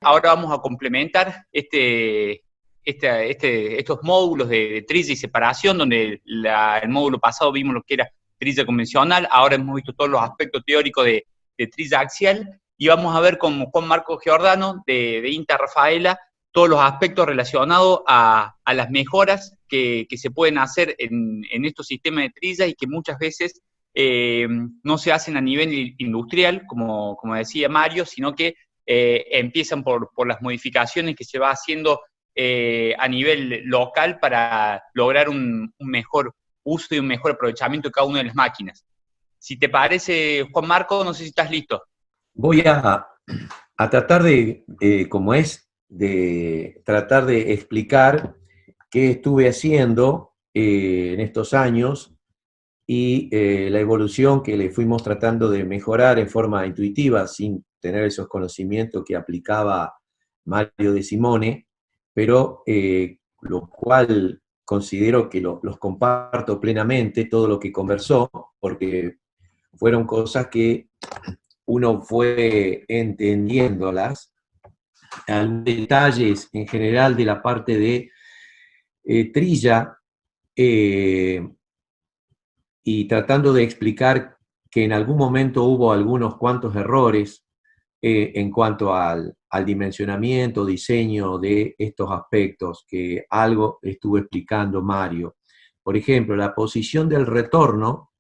Ahora vamos a complementar estos módulos de trilla y separación, donde el módulo pasado vimos lo que era trilla convencional, ahora hemos visto todos los aspectos teóricos de trilla axial, y vamos a ver con Juan Marco Giordano de INTA Rafaela todos los aspectos relacionados a las mejoras que se pueden hacer en estos sistemas de trilla y que muchas veces no se hacen a nivel industrial, como decía Mario, sino que empiezan por las modificaciones que se va haciendo a nivel local para lograr un mejor uso y un mejor aprovechamiento de cada una de las máquinas. Si te parece, Juan Marco, no sé si estás listo. Voy a tratar de, como es, de tratar de explicar qué estuve haciendo en estos años y la evolución que le fuimos tratando de mejorar en forma intuitiva, sin tener esos conocimientos que aplicaba Mario De Simone, pero lo cual considero que los comparto plenamente, todo lo que conversó, porque fueron cosas que uno fue entendiéndolas, algunos detalles en general de la parte de trilla, y tratando de explicar que en algún momento hubo algunos cuantos errores en cuanto al dimensionamiento, diseño de estos aspectos, que algo estuvo explicando Mario. Por ejemplo, la posición del retorno,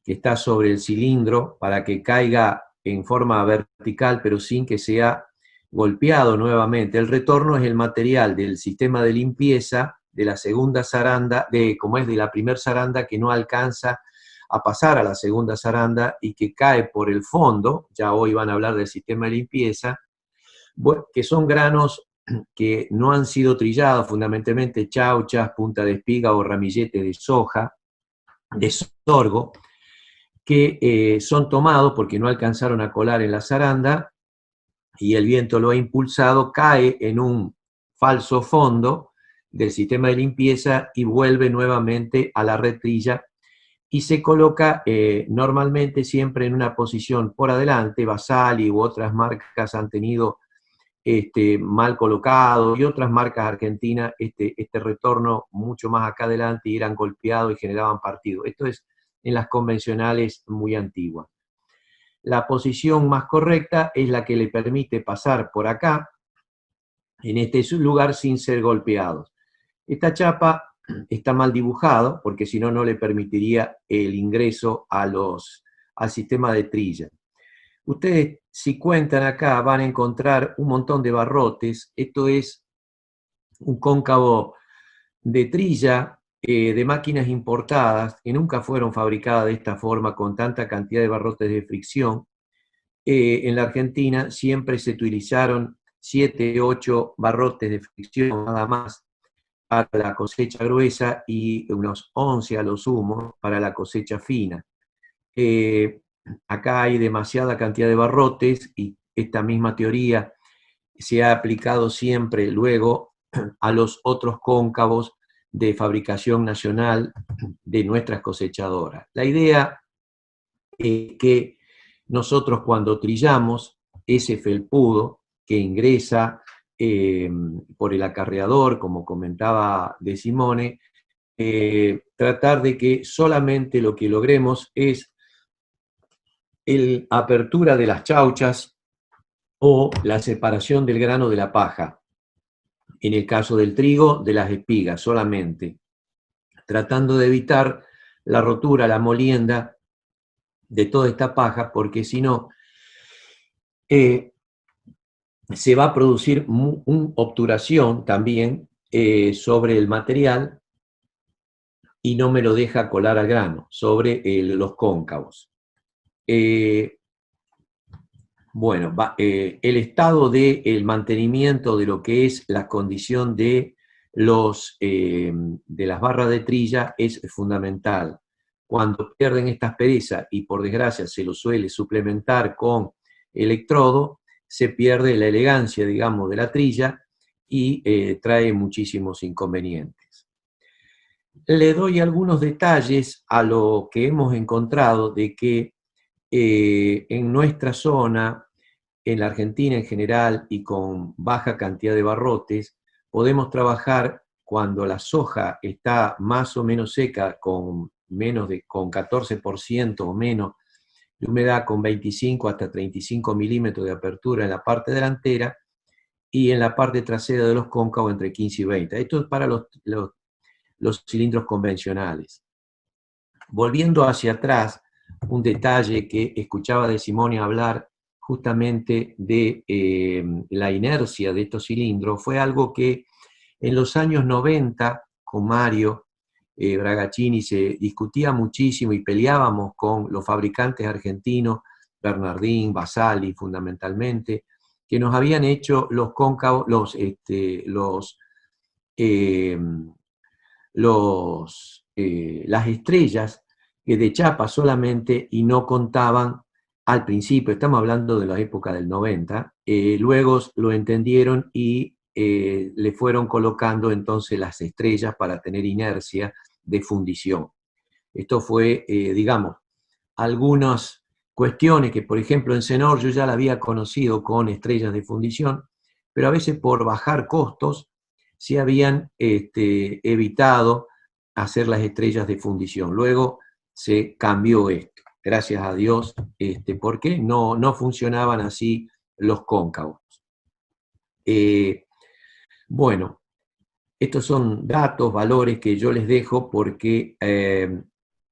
que está sobre el cilindro, para que caiga en forma vertical, pero sin que sea golpeado nuevamente. El retorno es el material del sistema de limpieza de la segunda zaranda, como es de la primera zaranda, que no alcanza a pasar a la segunda zaranda y que cae por el fondo. Ya hoy van a hablar del sistema de limpieza, que son granos que no han sido trillados, fundamentalmente chauchas, punta de espiga o ramillete de soja, de sorgo, que son tomados porque no alcanzaron a colar en la zaranda y el viento lo ha impulsado, cae en un falso fondo del sistema de limpieza y vuelve nuevamente a la retrilla y se coloca normalmente siempre en una posición por adelante. Basali u otras marcas han tenido mal colocado, y otras marcas argentinas este retorno mucho más acá adelante, y eran golpeados y generaban partido. Esto es en las convencionales muy antiguas. La posición más correcta es la que le permite pasar por acá, en este lugar, sin ser golpeados. Esta chapa está mal dibujado, porque si no, no le permitiría el ingreso al sistema de trilla. Ustedes, si cuentan acá, van a encontrar un montón de barrotes. Esto es un cóncavo de trilla de máquinas importadas que nunca fueron fabricadas de esta forma, con tanta cantidad de barrotes de fricción. En la Argentina siempre se utilizaron 7, 8 barrotes de fricción nada más para la cosecha gruesa y unos 11 a lo sumo para la cosecha fina. Acá hay demasiada cantidad de barrotes y esta misma teoría se ha aplicado siempre luego a los otros cóncavos de fabricación nacional de nuestras cosechadoras. La idea es que nosotros, cuando trillamos ese felpudo que ingresa por el acarreador, como comentaba De Simone, tratar de que solamente lo que logremos es la apertura de las chauchas o la separación del grano de la paja. En el caso del trigo, de las espigas solamente, tratando de evitar la rotura, la molienda de toda esta paja, porque si no, se va a producir una obturación también sobre el material y no me lo deja colar al grano, sobre los cóncavos. Bueno, el estado del mantenimiento de lo que es la condición de las barras de trilla es fundamental. Cuando pierden esta aspereza, y por desgracia se lo suele suplementar con electrodo, se pierde la elegancia, digamos, de la trilla y trae muchísimos inconvenientes. Le doy algunos detalles a lo que hemos encontrado de que en nuestra zona en la Argentina en general y con baja cantidad de barrotes, podemos trabajar cuando la soja está más o menos seca, con 14% o menos de humedad, con 25 hasta 35 milímetros de apertura en la parte delantera, y en la parte trasera de los cóncavos entre 15 y 20. Esto es para los cilindros convencionales. Volviendo hacia atrás, un detalle que escuchaba de Simone hablar justamente de la inercia de estos cilindros, fue algo que en los años 90, con Mario Bragaccini, se discutía muchísimo y peleábamos con los fabricantes argentinos, Bernardín, Basali fundamentalmente, que nos habían hecho los cóncavos, las estrellas de chapa solamente, y no contaban al principio, estamos hablando de la época del 90, luego lo entendieron y le fueron colocando entonces las estrellas para tener inercia de fundición. Esto fue, digamos, algunas cuestiones que, por ejemplo, en Senor yo ya la había conocido con estrellas de fundición, pero a veces por bajar costos se habían evitado hacer las estrellas de fundición. Luego se cambió esto, gracias a Dios, porque no funcionaban así los cóncavos. Bueno, estos son datos, valores que yo les dejo porque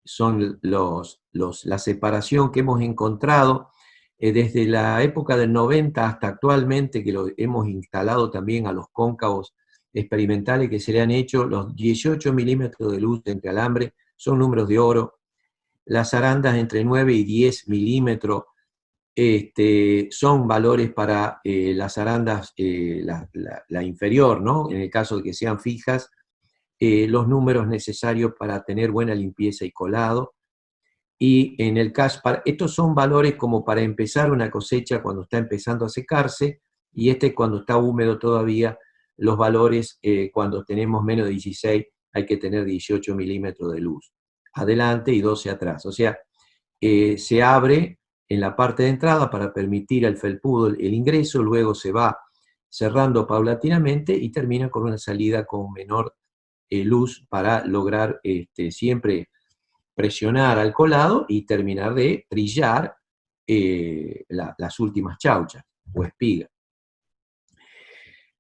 son la separación que hemos encontrado desde la época del 90 hasta actualmente, que lo hemos instalado también a los cóncavos experimentales que se le han hecho. Los 18 milímetros de luz entre alambre son números de oro. Las arandas entre 9 y 10 milímetros son valores para las arandas, la inferior, ¿no? En el caso de que sean fijas, los números necesarios para tener buena limpieza y colado. Y en el caso, estos son valores como para empezar una cosecha cuando está empezando a secarse, y cuando está húmedo todavía. Los valores cuando tenemos menos de 16 hay que tener 18 milímetros de luz adelante y 12 atrás. O sea, se abre en la parte de entrada para permitir al felpudo el ingreso, luego se va cerrando paulatinamente y termina con una salida con menor luz para lograr siempre presionar al colado y terminar de trillar las últimas chauchas o espigas.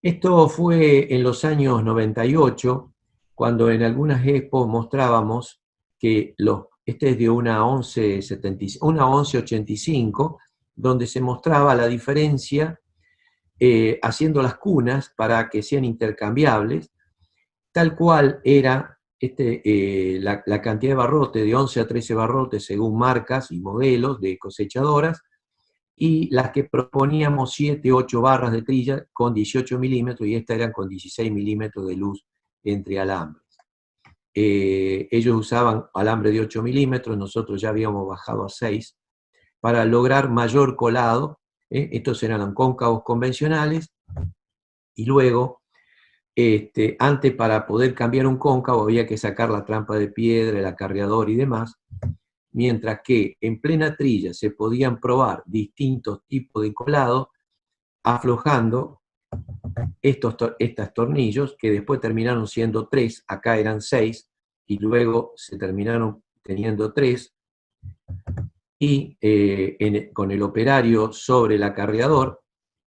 Esto fue en los años 98, cuando en algunas expos mostrábamos que este es de una 1185, donde se mostraba la diferencia haciendo las cunas para que sean intercambiables, tal cual era la cantidad de barrotes, de 11 a 13 barrotes según marcas y modelos de cosechadoras, y las que proponíamos 7, 8 barras de trilla con 18 milímetros, y estas eran con 16 milímetros de luz entre alambres. Ellos usaban alambre de 8 milímetros, nosotros ya habíamos bajado a 6, para lograr mayor colado. Estos eran cóncavos convencionales, y luego, antes para poder cambiar un cóncavo había que sacar la trampa de piedra, el acarreador y demás, mientras que en plena trilla se podían probar distintos tipos de colado, aflojando estos tornillos, que después terminaron siendo 3, acá eran 6, y luego se terminaron teniendo 3, y con el operario sobre el acarreador,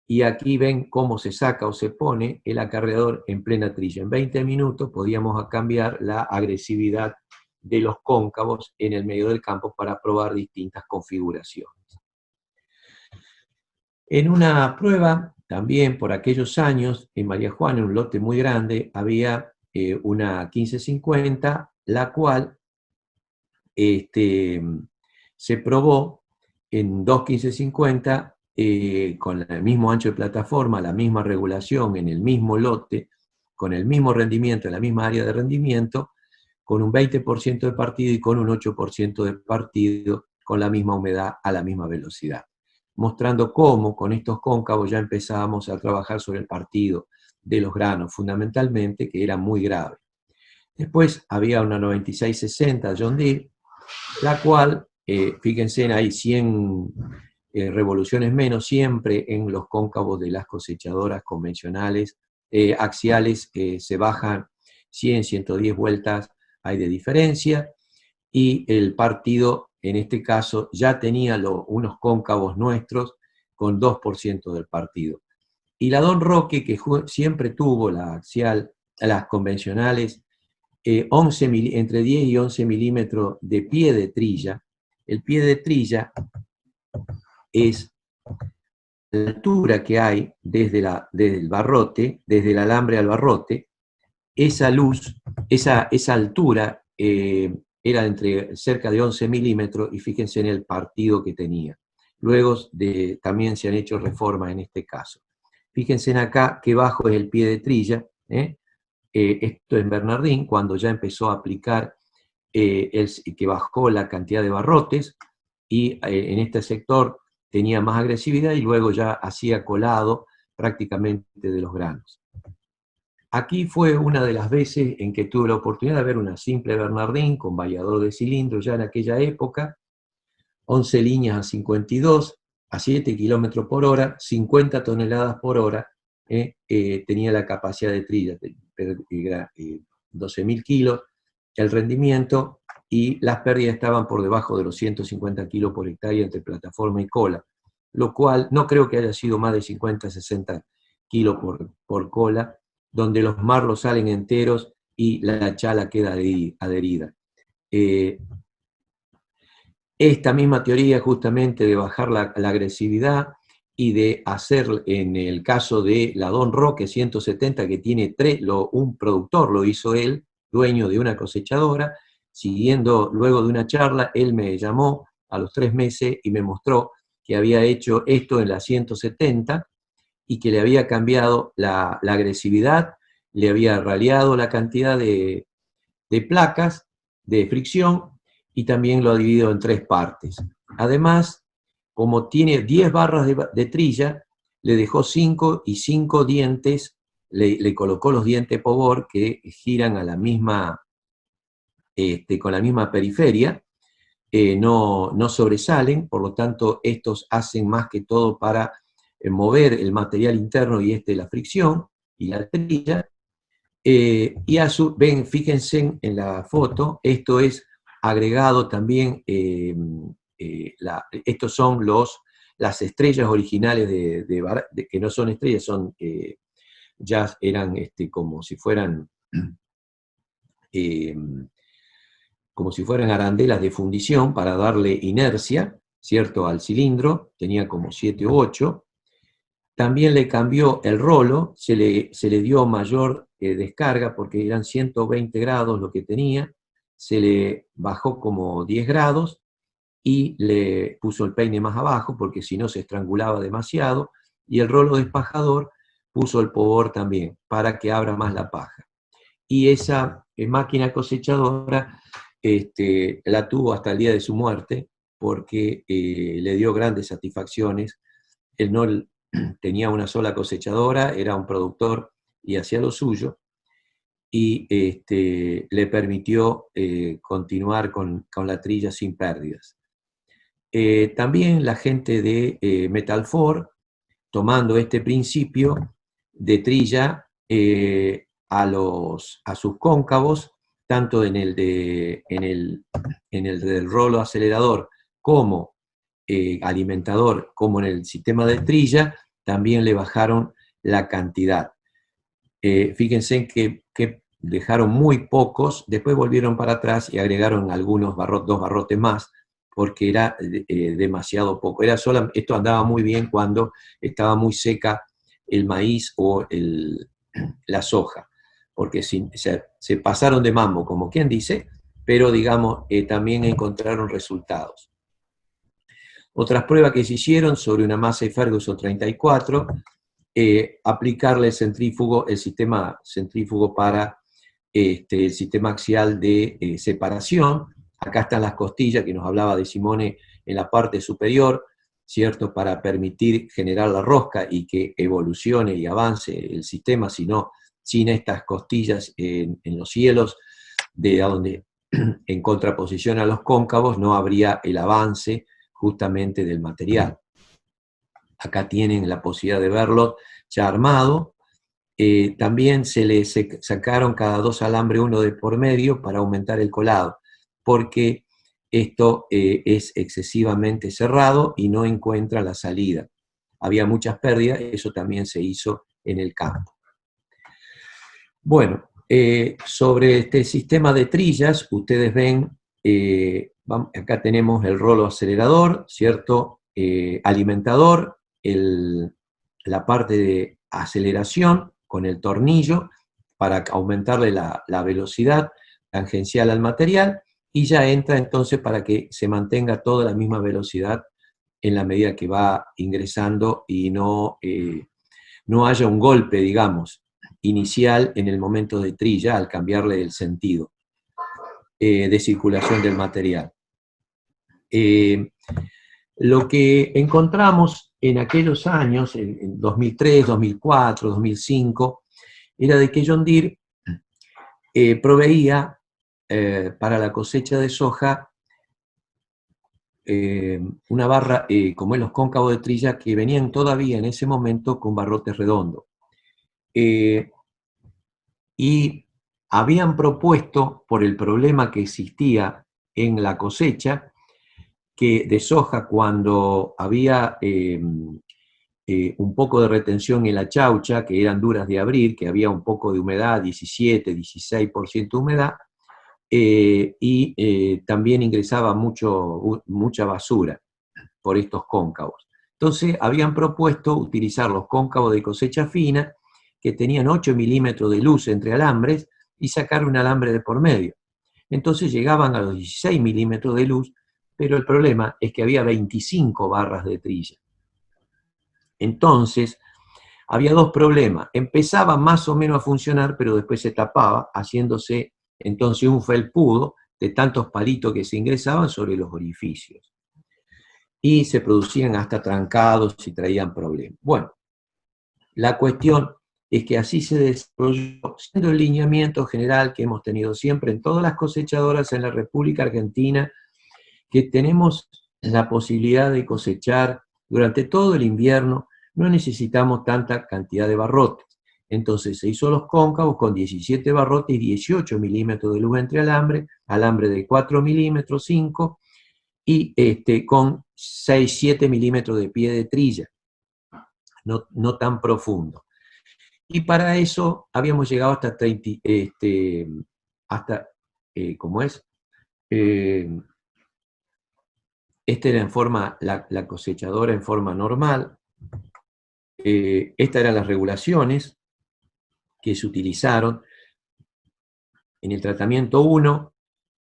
y aquí ven cómo se saca o se pone el acarreador en plena trilla. En 20 minutos podíamos cambiar la agresividad de los cóncavos en el medio del campo para probar distintas configuraciones. En una prueba, también por aquellos años, en María Juana, en un lote muy grande, había una 1550, la cual se probó en dos 1550 con el mismo ancho de plataforma, la misma regulación, en el mismo lote, con el mismo rendimiento, en la misma área de rendimiento, con un 20% de partido y con un 8% de partido, con la misma humedad a la misma velocidad, mostrando cómo con estos cóncavos ya empezábamos a trabajar sobre el partido de los granos, fundamentalmente, que era muy grave. Después había una 9660 John Deere, la cual, fíjense, hay 100 revoluciones menos, siempre en los cóncavos de las cosechadoras convencionales, axiales, se bajan 100, 110 vueltas, hay de diferencia, y el partido, en este caso, ya tenía unos cóncavos nuestros con 2% del partido. Y la Don Roque, que siempre tuvo la axial, las convencionales, entre 10 y 11 milímetros de pie de trilla. El pie de trilla es la altura que hay desde el barrote, desde el alambre al barrote. Esa luz, esa altura era cerca de 11 milímetros, y fíjense en el partido que tenía. Luego también se han hecho reformas en este caso. Fíjense en acá que bajo es el pie de trilla, esto es Bernardín, cuando ya empezó a aplicar, que bajó la cantidad de barrotes, y en este sector tenía más agresividad, y luego ya hacía colado prácticamente de los granos. Aquí fue una de las veces en que tuve la oportunidad de ver una simple Bernardín con vallador de cilindro ya en aquella época, 11 líneas a 52, a 7 kilómetros por hora, 50 toneladas por hora, tenía la capacidad de trilla, 12.000 kilos, el rendimiento, y las pérdidas estaban por debajo de los 150 kilos por hectárea entre plataforma y cola, lo cual no creo que haya sido más de 50, 60 kilos por cola, donde los marlos salen enteros y la chala queda adherida. Esta misma teoría justamente de bajar la agresividad y de hacer, en el caso de la Don Roque 170, que tiene un productor, lo hizo él, dueño de una cosechadora, siguiendo luego de una charla, él me llamó a los 3 meses y me mostró que había hecho esto en la 170, y que le había cambiado la agresividad, le había raleado la cantidad de placas de fricción, y también lo ha dividido en 3 partes. Además, como tiene 10 barras de trilla, le dejó 5 y 5 dientes, le colocó los dientes Pobor que giran a la misma, con la misma periferia, no sobresalen, por lo tanto estos hacen más que todo para mover el material interno, y la fricción y la trilla. Ven, fíjense en la foto, esto es agregado también, estos son las estrellas originales que no son estrellas, ya eran como si fueran arandelas de fundición para darle inercia, ¿cierto?, al cilindro, tenía como 7 u 8. También le cambió el rolo, se le dio mayor descarga, porque eran 120 grados lo que tenía, se le bajó como 10 grados, y le puso el peine más abajo, porque si no se estrangulaba demasiado, y el rolo despajador puso el Pobor también, para que abra más la paja. Y esa máquina cosechadora la tuvo hasta el día de su muerte, porque le dio grandes satisfacciones. Él no tenía una sola cosechadora, era un productor y hacía lo suyo, y le permitió continuar con la trilla sin pérdidas. También la gente de Metalfor, tomando este principio de trilla a sus cóncavos, tanto en el del rolo acelerador como alimentador, como en el sistema de trilla, también le bajaron la cantidad. Fíjense que dejaron muy pocos, después volvieron para atrás y agregaron dos barrotes más, porque era demasiado poco. Esto andaba muy bien cuando estaba muy seca el maíz o la soja, porque se pasaron de mambo, como quien dice, pero digamos, también encontraron resultados. Otras pruebas que se hicieron sobre una Massey Ferguson 34, aplicarle el sistema centrífugo para el sistema axial de separación. Acá están las costillas que nos hablaba de Simone en la parte superior, ¿cierto?, para permitir generar la rosca y que evolucione y avance el sistema, sino sin estas costillas en los cielos, de donde en contraposición a los cóncavos no habría el avance justamente del material. Acá tienen la posibilidad de verlo ya armado. También se le sacaron cada 2 alambres, uno de por medio, para aumentar el colado, porque esto es excesivamente cerrado y no encuentra la salida. Había muchas pérdidas, eso también se hizo en el campo. Bueno, sobre este sistema de trillas, ustedes ven, acá tenemos el rolo acelerador, ¿cierto? Alimentador, la parte de aceleración con el tornillo para aumentarle la velocidad tangencial al material, y ya entra entonces para que se mantenga toda la misma velocidad en la medida que va ingresando y no haya un golpe, digamos, inicial en el momento de trilla al cambiarle el sentido de circulación del material. Lo que encontramos en aquellos años, en 2003, 2004, 2005, era de que John Deere proveía para la cosecha de soja una barra, como en los cóncavos de trilla, que venían todavía en ese momento con barrotes redondos. Y habían propuesto, por el problema que existía en la cosecha, que de soja, cuando había un poco de retención en la chaucha, que eran duras de abrir, que había un poco de humedad, 17, 16% de humedad, y también ingresaba mucha basura por estos cóncavos. Entonces habían propuesto utilizar los cóncavos de cosecha fina, que tenían 8 milímetros de luz entre alambres, y sacar un alambre de por medio. Entonces llegaban a los 16 milímetros de luz, pero el problema es que había 25 barras de trilla. Entonces, había dos problemas. Empezaba más o menos a funcionar, pero después se tapaba, haciéndose entonces un felpudo de tantos palitos que se ingresaban sobre los orificios. Y se producían hasta trancados y traían problemas. Bueno, la cuestión es que así se desarrolló, siendo el lineamiento general que hemos tenido siempre en todas las cosechadoras en la República Argentina, que tenemos la posibilidad de cosechar durante todo el invierno, no necesitamos tanta cantidad de barrotes. Entonces se hizo los cóncavos con 17 barrotes y 18 milímetros de luz entre alambre de 4 milímetros, 5, y con 6, 7 milímetros de pie de trilla, no tan profundo. Y para eso habíamos llegado hasta 30, ¿cómo es? Esta era en forma, la cosechadora en forma normal. Estas eran las regulaciones que se utilizaron. En el tratamiento 1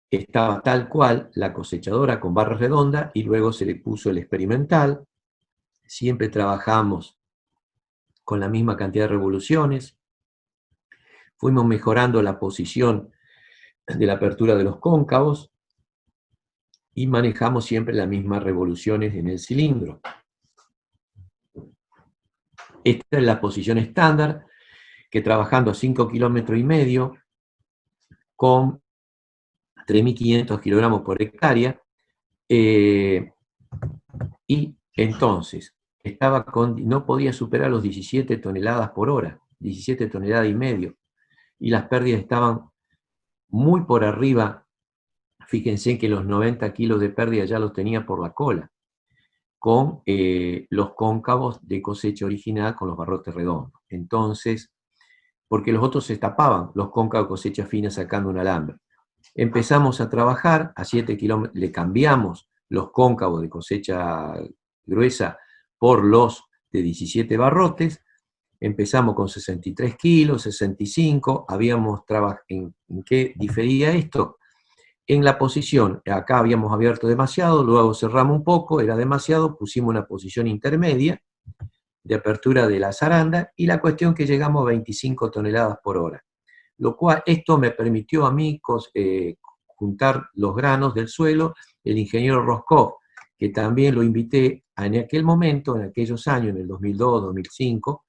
estaba tal cual la cosechadora con barra redonda, y luego se le puso el experimental. Siempre trabajamos con la misma cantidad de revoluciones. Fuimos mejorando la posición de la apertura de los cóncavos y manejamos siempre las mismas revoluciones en el cilindro. Esta es la posición estándar, que trabajando a 5,5 kilómetros con 3.500 kilogramos por hectárea, y entonces no podía superar los 17 toneladas por hora, 17 toneladas y medio, y las pérdidas estaban muy por arriba. Fíjense que los 90 kilos de pérdida ya los tenía por la cola, con los cóncavos de cosecha original con los barrotes redondos. Entonces, porque los otros se tapaban, los cóncavos de cosecha fina sacando un alambre. Empezamos a trabajar a 7 kilómetros, le cambiamos los cóncavos de cosecha gruesa por los de 17 barrotes, empezamos con 63 kilos, 65, habíamos trabajado. ¿En qué difería esto? En la posición, acá habíamos abierto demasiado, luego cerramos un poco, era demasiado, pusimos una posición intermedia de apertura de la zaranda, y la cuestión que llegamos a 25 toneladas por hora. Lo cual, esto me permitió a mí juntar los granos del suelo. El ingeniero Roscoff, que también lo invité en aquel momento, en aquellos años, en el 2002, 2005,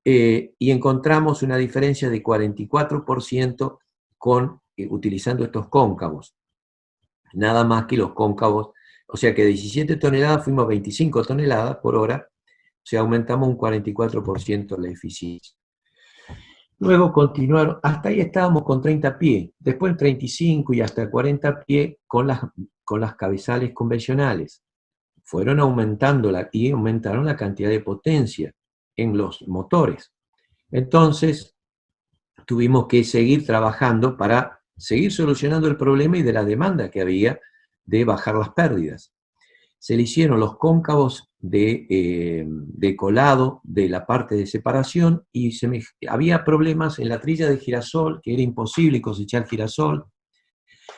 y encontramos una diferencia de 44% utilizando estos cóncavos. Nada más que los cóncavos, o sea que de 17 toneladas fuimos a 25 toneladas por hora, sea, aumentamos un 44% la eficiencia. Luego continuaron, hasta ahí estábamos con 30 pies, después 35 y hasta 40 pies con las cabezales convencionales. Fueron aumentando y aumentaron la cantidad de potencia en los motores. Entonces, tuvimos que seguir trabajando para seguir solucionando el problema y de la demanda que había de bajar las pérdidas. Se le hicieron los cóncavos de colado de la parte de separación y había problemas en la trilla de girasol, que era imposible cosechar girasol.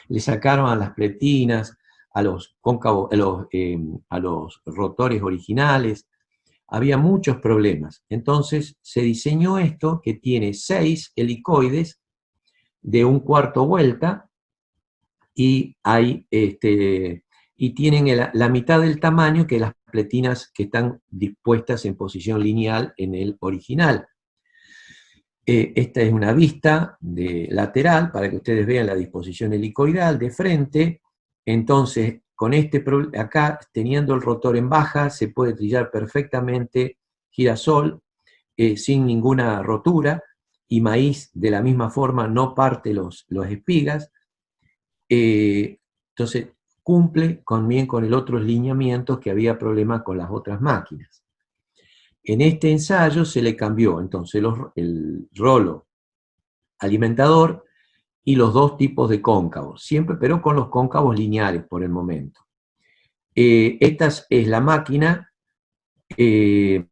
Le sacaron a las pletinas, a los cóncavos, a los rotores originales. Había muchos problemas. Entonces se diseñó esto que tiene 6 helicoides de un cuarto vuelta y tienen la mitad del tamaño que las pletinas que están dispuestas en posición lineal en el original. Esta es una vista lateral para que ustedes vean la disposición helicoidal de frente. Entonces, con acá, teniendo el rotor en baja, se puede trillar perfectamente girasol sin ninguna rotura, y maíz de la misma forma no parte los espigas. Entonces, cumple bien con el otro lineamiento que había problemas con las otras máquinas. En este ensayo se le cambió entonces el rolo alimentador y los dos tipos de cóncavos, siempre pero con los cóncavos lineales por el momento. Esta es la máquina en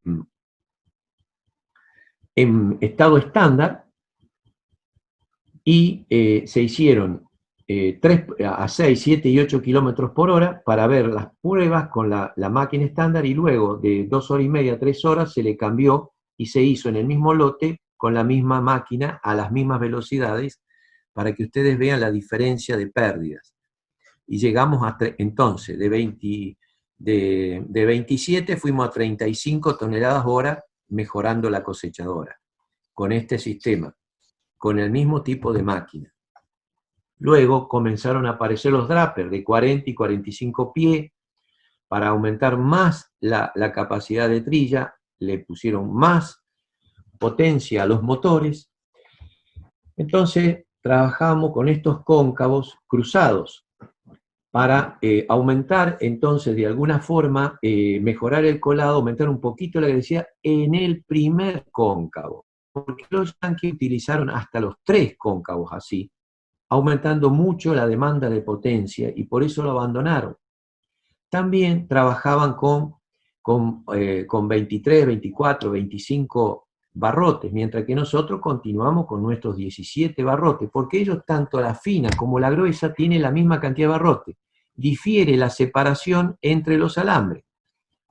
estado estándar y se hicieron 3 a 6, 7 y 8 kilómetros por hora para ver las pruebas con la máquina estándar, y luego de 2 horas y media, 3 horas se le cambió y se hizo en el mismo lote con la misma máquina a las mismas velocidades para que ustedes vean la diferencia de pérdidas. Y llegamos entonces de 27 fuimos a 35 toneladas hora mejorando la cosechadora con este sistema, con el mismo tipo de máquina. Luego comenzaron a aparecer los drappers de 40 y 45 pies para aumentar más la capacidad de trilla, le pusieron más potencia a los motores. Entonces trabajamos con estos cóncavos cruzados para aumentar entonces de alguna forma, mejorar el colado, aumentar un poquito la agresividad en el primer cóncavo, porque los yankees utilizaron hasta los 3 cóncavos así, aumentando mucho la demanda de potencia y por eso lo abandonaron. También trabajaban con 23, 24, 25 barrotes, mientras que nosotros continuamos con nuestros 17 barrotes, porque ellos tanto la fina como la gruesa tienen la misma cantidad de barrotes. Difiere la separación entre los alambres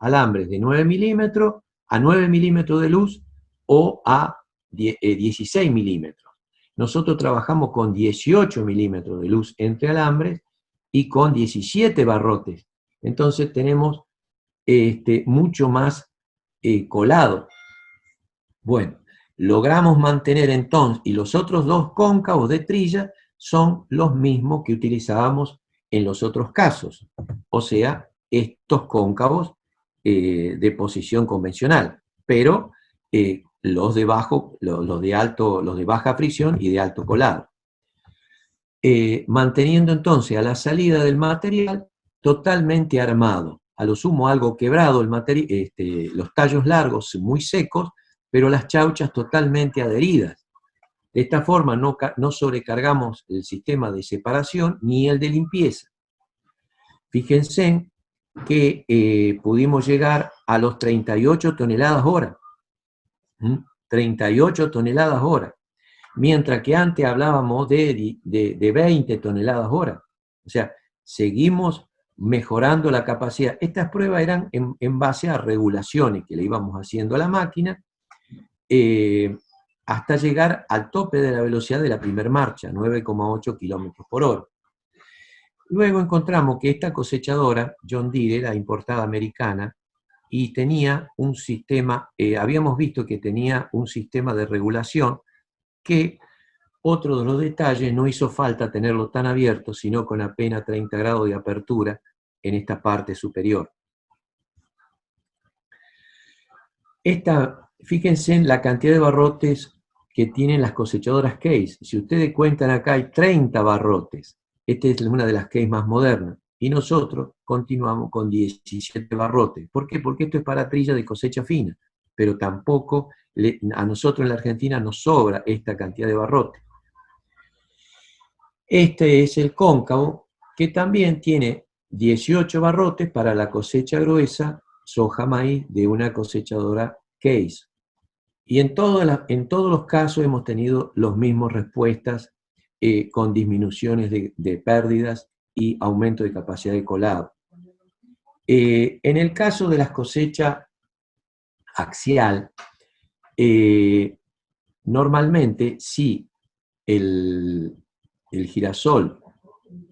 de 9 milímetros a 9 milímetros de luz o a 16 milímetros. Nosotros trabajamos con 18 milímetros de luz entre alambres y con 17 barrotes. Entonces tenemos mucho más colado. Bueno, logramos mantener entonces, y los otros 2 cóncavos de trilla son los mismos que utilizábamos en los otros casos. O sea, estos cóncavos de posición convencional, pero los de baja fricción y de alto colado. Manteniendo entonces a la salida del material totalmente armado, a lo sumo algo quebrado los tallos largos muy secos, pero las chauchas totalmente adheridas. De esta forma no sobrecargamos el sistema de separación ni el de limpieza. Fíjense que pudimos llegar a los 38 toneladas hora. 38 toneladas hora. Mientras que antes hablábamos de 20 toneladas hora. O sea, seguimos mejorando la capacidad. Estas pruebas eran en base a regulaciones que le íbamos haciendo a la máquina, hasta llegar al tope de la velocidad de la primera marcha, 9,8 kilómetros por hora. Luego encontramos que esta cosechadora, John Deere, era importada americana, y tenía un sistema, habíamos visto que tenía un sistema de regulación que, otro de los detalles, no hizo falta tenerlo tan abierto, sino con apenas 30 grados de apertura en esta parte superior. Fíjense en la cantidad de barrotes que tienen las cosechadoras Case. Si ustedes cuentan acá, hay 30 barrotes. Esta es una de las Case más modernas. Y nosotros continuamos con 17 barrotes. ¿Por qué? Porque esto es para trilla de cosecha fina. Pero tampoco a nosotros en la Argentina nos sobra esta cantidad de barrotes. Este es el cóncavo, que también tiene 18 barrotes para la cosecha gruesa, soja, maíz, de una cosechadora Case. Y en todos los casos hemos tenido las mismas respuestas, con disminuciones de pérdidas y aumento de capacidad de colado. En el caso de las cosechas axial, normalmente si el girasol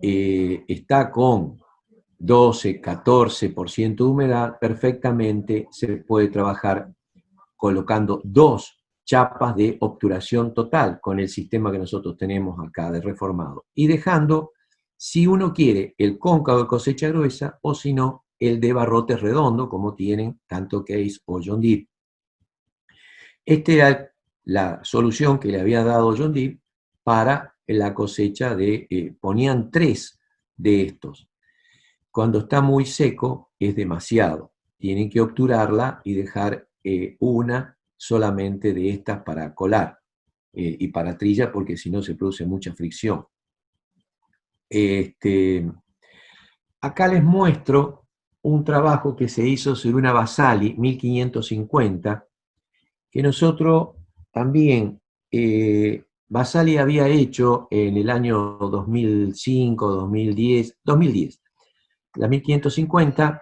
está con 12-14% de humedad, perfectamente se puede trabajar colocando 2 chapas de obturación total con el sistema que nosotros tenemos acá de reformado, y dejando, si uno quiere, el cóncavo de cosecha gruesa, o si no, el de barrotes redondo, como tienen tanto Case o John Deere. Esta era la solución que le había dado John Deere para la cosecha ponían 3 de estos. Cuando está muy seco es demasiado, tienen que obturarla y dejar una solamente de estas para colar y para trilla, porque si no se produce mucha fricción. Acá les muestro un trabajo que se hizo sobre una Basali 1550, que nosotros también, Basali había hecho en el año 2005, 2010, la 1550,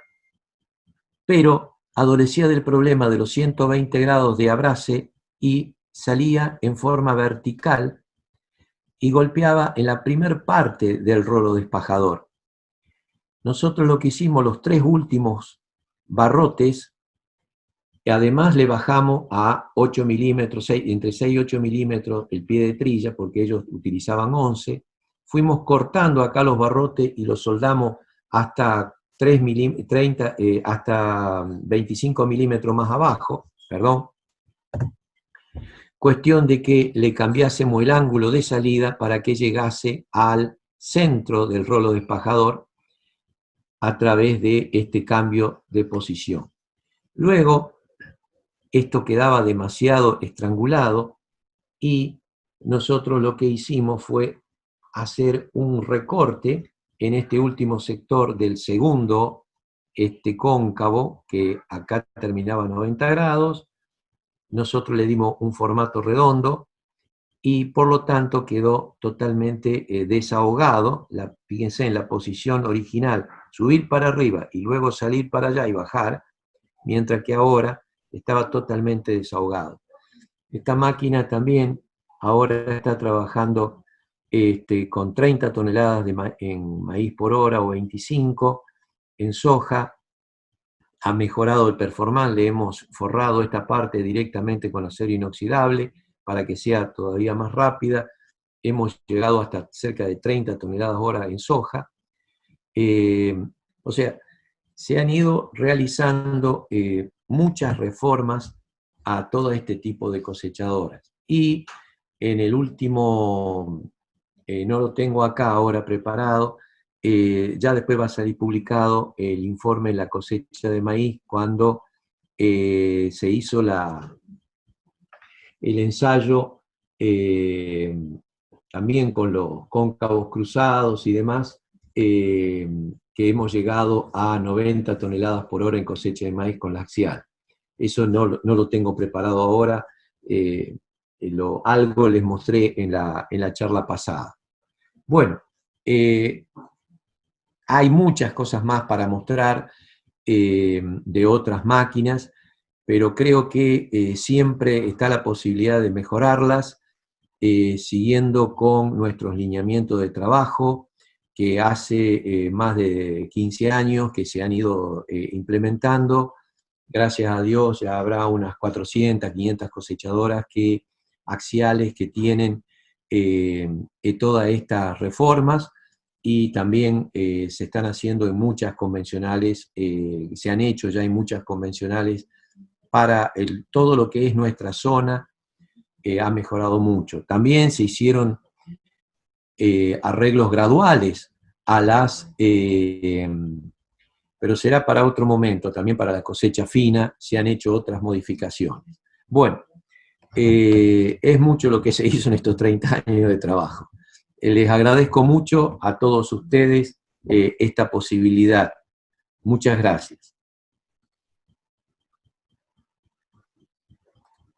pero adolecía del problema de los 120 grados de abrace y salía en forma vertical y golpeaba en la primer parte del rolo despajador. Nosotros lo que hicimos, los 3 últimos barrotes, además le bajamos a 8 milímetros, entre 6 y 8 milímetros el pie de trilla, porque ellos utilizaban 11. Fuimos cortando acá los barrotes y los soldamos hasta 25 milímetros más abajo, perdón. Cuestión de que le cambiásemos el ángulo de salida para que llegase al centro del rolo despajador a través de este cambio de posición. Luego, esto quedaba demasiado estrangulado y nosotros lo que hicimos fue hacer un recorte en este último sector del segundo cóncavo, que acá terminaba a 90 grados. Nosotros le dimos un formato redondo y por lo tanto quedó totalmente desahogado. Fíjense en la posición original, subir para arriba y luego salir para allá y bajar, mientras que ahora estaba totalmente desahogado. Esta máquina también ahora está trabajando con 30 toneladas en maíz por hora o 25, en soja. Ha mejorado el performance, le hemos forrado esta parte directamente con acero inoxidable para que sea todavía más rápida. Hemos llegado hasta cerca de 30 toneladas hora en soja. O sea, se han ido realizando muchas reformas a todo este tipo de cosechadoras. Y en el último, no lo tengo acá ahora preparado, ya después va a salir publicado el informe de la cosecha de maíz cuando se hizo el ensayo también con los cóncavos cruzados y demás, que hemos llegado a 90 toneladas por hora en cosecha de maíz con la axial. Eso no lo tengo preparado ahora, algo les mostré en la charla pasada. Bueno, hay muchas cosas más para mostrar de otras máquinas, pero creo que siempre está la posibilidad de mejorarlas, siguiendo con nuestros lineamientos de trabajo, que hace más de 15 años que se han ido implementando. Gracias a Dios ya habrá unas 400, 500 cosechadoras axiales que tienen todas estas reformas, y también se están haciendo en muchas convencionales, se han hecho ya en muchas convencionales para todo lo que es nuestra zona, ha mejorado mucho. También se hicieron arreglos graduales a las, pero será para otro momento, también para la cosecha fina se han hecho otras modificaciones. Bueno, es mucho lo que se hizo en estos 30 años de trabajo. Les agradezco mucho a todos ustedes esta posibilidad. Muchas gracias.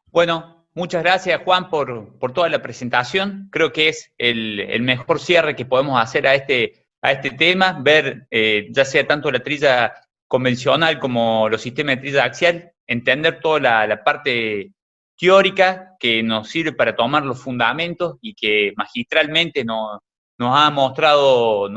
Bueno, muchas gracias Juan por toda la presentación. Creo que es el mejor cierre que podemos hacer a este tema, ver ya sea tanto la trilla convencional como los sistemas de trilla axial, entender toda la parte teórica que nos sirve para tomar los fundamentos y que magistralmente nos ha mostrado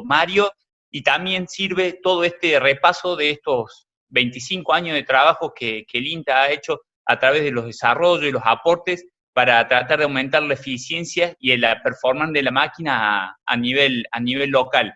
Mario, y también sirve todo este repaso de estos 25 años de trabajo que el INTA ha hecho a través de los desarrollos y los aportes para tratar de aumentar la eficiencia y la performance de la máquina a nivel local.